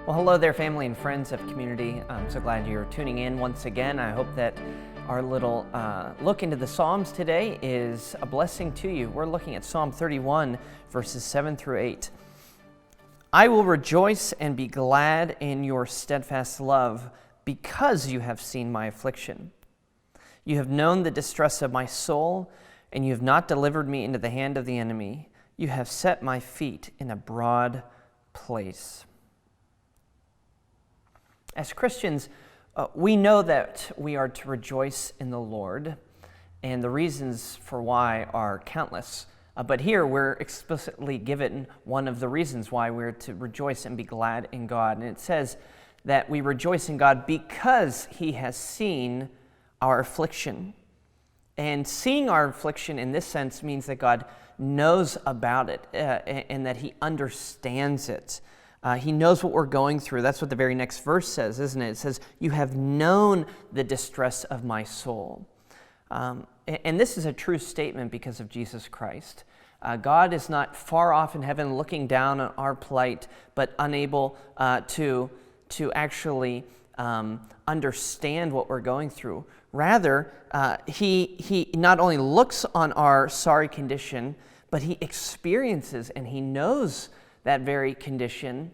Well, hello there, family and friends of community. I'm so glad you're tuning in once again. I hope that our little look into the Psalms today is a blessing to you. We're looking at Psalm 31, verses 7 through 8. I will rejoice and be glad in your steadfast love, because you have seen my affliction. You have known the distress of my soul, and you have not delivered me into the hand of the enemy. You have set my feet in a broad place. As Christians, we know that we are to rejoice in the Lord, and the reasons for why are countless. But here we're explicitly given one of the reasons why we're to rejoice and be glad in God. And it says that we rejoice in God because He has seen our affliction. And seeing our affliction in this sense means that God knows about it and that He understands it. He knows what we're going through. That's what the very next verse says, isn't it? It says, you have known the distress of my soul. And this is a true statement because of Jesus Christ. God is not far off in heaven looking down on our plight, but unable to actually understand what we're going through. Rather, he not only looks on our sorry condition, but He experiences and He knows that very condition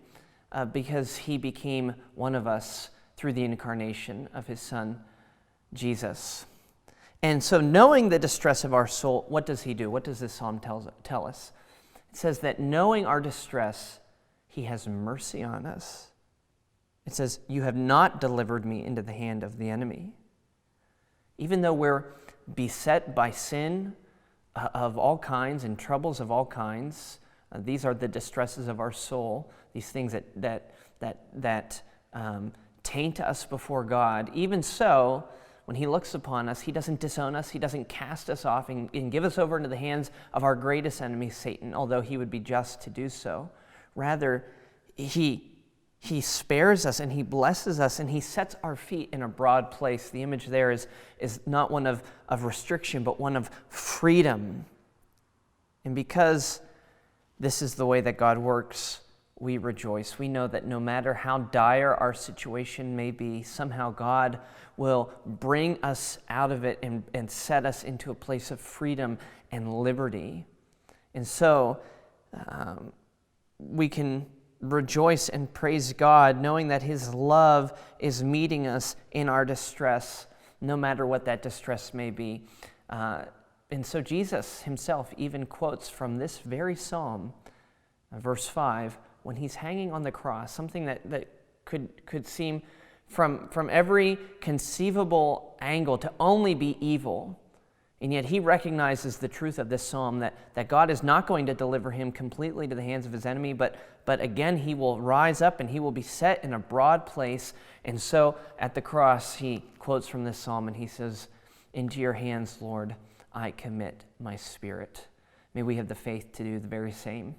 because He became one of us through the incarnation of His Son, Jesus. And so knowing the distress of our soul, what does He do? What does this psalm tell us? It says that knowing our distress, He has mercy on us. It says, you have not delivered me into the hand of the enemy. Even though we're beset by sin of all kinds and troubles of all kinds, these are the distresses of our soul, these things that taint us before God. Even so, when He looks upon us, He doesn't disown us, He doesn't cast us off and give us over into the hands of our greatest enemy, Satan, although He would be just to do so. Rather, He spares us and He blesses us and He sets our feet in a broad place. The image there is not one of restriction, but one of freedom. And because this is the way that God works, we rejoice. We know that no matter how dire our situation may be, somehow God will bring us out of it and set us into a place of freedom and liberty. And so we can rejoice and praise God, knowing that His love is meeting us in our distress, no matter what that distress may be. And so Jesus Himself even quotes from this very psalm, verse 5, when He's hanging on the cross, something that could seem from every conceivable angle to only be evil. And yet He recognizes the truth of this psalm, that God is not going to deliver Him completely to the hands of His enemy, but again He will rise up and He will be set in a broad place. And so at the cross He quotes from this psalm and He says, into your hands, Lord, I commit my spirit. May we have the faith to do the very same.